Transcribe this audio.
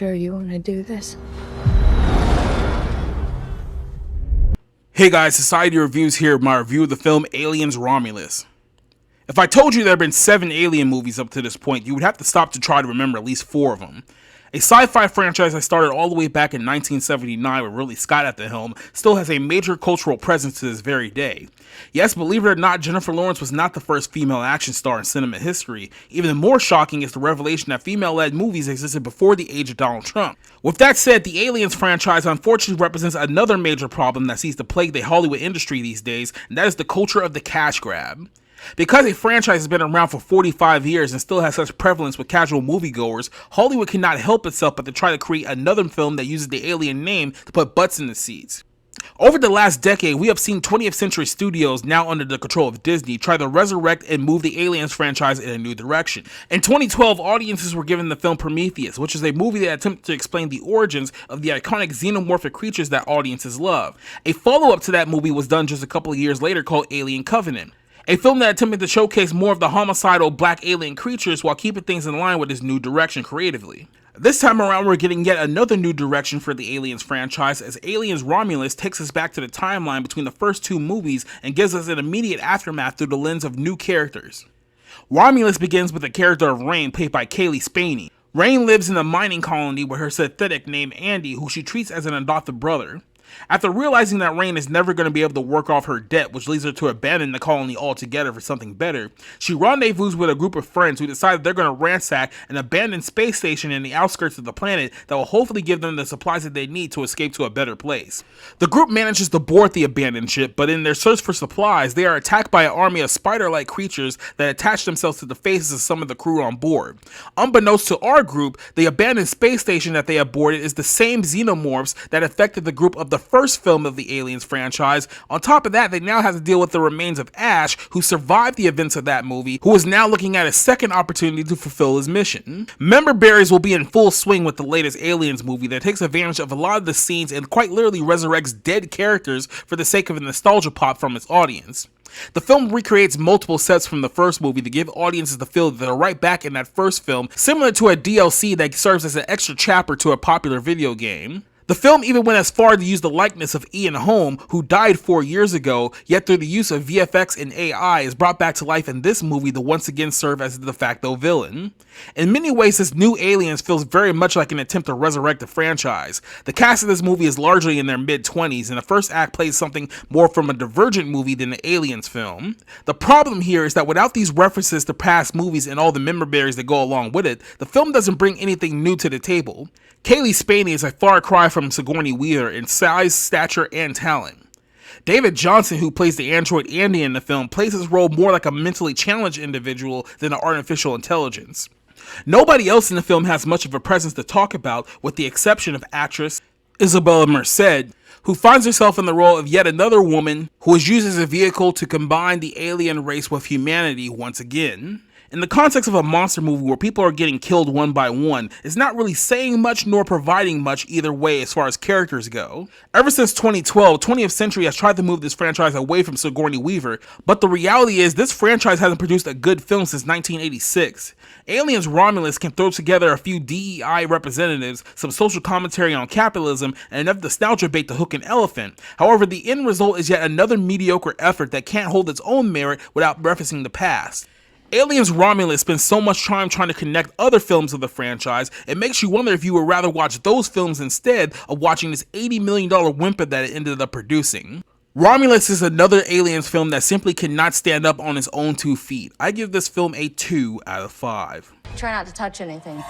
sure you want to do this? Hey guys, Society Reviews here with my review of the film Aliens Romulus. If I told you there have been 7 Alien movies up to this point, you would have to stop to try to remember at least 4 of them. A sci-fi franchise that started all the way back in 1979 with Ridley Scott at the helm still has a major cultural presence to this very day. Yes, believe it or not, Jennifer Lawrence was not the first female action star in cinema history. Even more shocking is the revelation that female-led movies existed before the age of Donald Trump. With that said, the Aliens franchise unfortunately represents another major problem that seems to plague the Hollywood industry these days, and that is the culture of the cash grab. Because a franchise has been around for 45 years and still has such prevalence with casual moviegoers, Hollywood cannot help itself but to try to create another film that uses the Alien name to put butts in the seats. Over the last decade, we have seen 20th Century Studios, now under the control of Disney, try to resurrect and move the Aliens franchise in a new direction. In 2012, audiences were given the film Prometheus, which is a movie that attempted to explain the origins of the iconic xenomorphic creatures that audiences love. A follow-up to that movie was done just a couple of years later called Alien Covenant, a film that attempted to showcase more of the homicidal black alien creatures while keeping things in line with his new direction creatively. This time around, we're getting yet another new direction for the Aliens franchise, as Aliens Romulus takes us back to the timeline between the first 2 movies and gives us an immediate aftermath through the lens of new characters. Romulus begins with the character of Rain, played by Cailee Spaeny. Rain lives in a mining colony with her synthetic named Andy, who she treats as an adopted brother. After realizing that Rain is never going to be able to work off her debt, which leads her to abandon the colony altogether for something better, she rendezvous with a group of friends who decide they're going to ransack an abandoned space station in the outskirts of the planet that will hopefully give them the supplies that they need to escape to a better place. The group manages to board the abandoned ship, but in their search for supplies, they are attacked by an army of spider-like creatures that attach themselves to the faces of some of the crew on board. Unbeknownst to our group, the abandoned space station that they have boarded is the same xenomorphs that affected the group of the first film of the Aliens franchise. On top of that, they now have to deal with the remains of Ash, who survived the events of that movie, who is now looking at a second opportunity to fulfill his mission. Member berries will be in full swing with the latest Aliens movie that takes advantage of a lot of the scenes and quite literally resurrects dead characters for the sake of a nostalgia pop from its audience. The film recreates multiple sets from the first movie to give audiences the feel that they're right back in that first film, similar to a DLC that serves as an extra chapter to a popular video game. The film even went as far to use the likeness of Ian Holm, who died 4 years ago, yet through the use of VFX and AI is brought back to life in this movie to once again serve as the de facto villain. In many ways, this new Aliens feels very much like an attempt to resurrect the franchise. The cast of this movie is largely in their mid-20s, and the first act plays something more from a Divergent movie than the Aliens film. The problem here is that without these references to past movies and all the member berries that go along with it, the film doesn't bring anything new to the table. Cailee Spaeny is a far cry from Sigourney Weaver in size, stature, and talent. David Johnson, who plays the android Andy in the film, plays his role more like a mentally challenged individual than an artificial intelligence. Nobody else in the film has much of a presence to talk about, with the exception of actress Isabella Merced, who finds herself in the role of yet another woman who is used as a vehicle to combine the alien race with humanity once again. In the context of a monster movie where people are getting killed one by one, it's not really saying much nor providing much either way as far as characters go. Ever since 2012, 20th Century has tried to move this franchise away from Sigourney Weaver, but the reality is this franchise hasn't produced a good film since 1986. Aliens Romulus can throw together a few DEI representatives, some social commentary on capitalism, and enough nostalgia bait to hook an elephant. However, the end result is yet another mediocre effort that can't hold its own merit without referencing the past. Aliens Romulus spends so much time trying to connect other films of the franchise, it makes you wonder if you would rather watch those films instead of watching this $80 million whimper that it ended up producing. Romulus is another Aliens film that simply cannot stand up on its own 2 feet. I give this film a 2 out of 5. Try not to touch anything.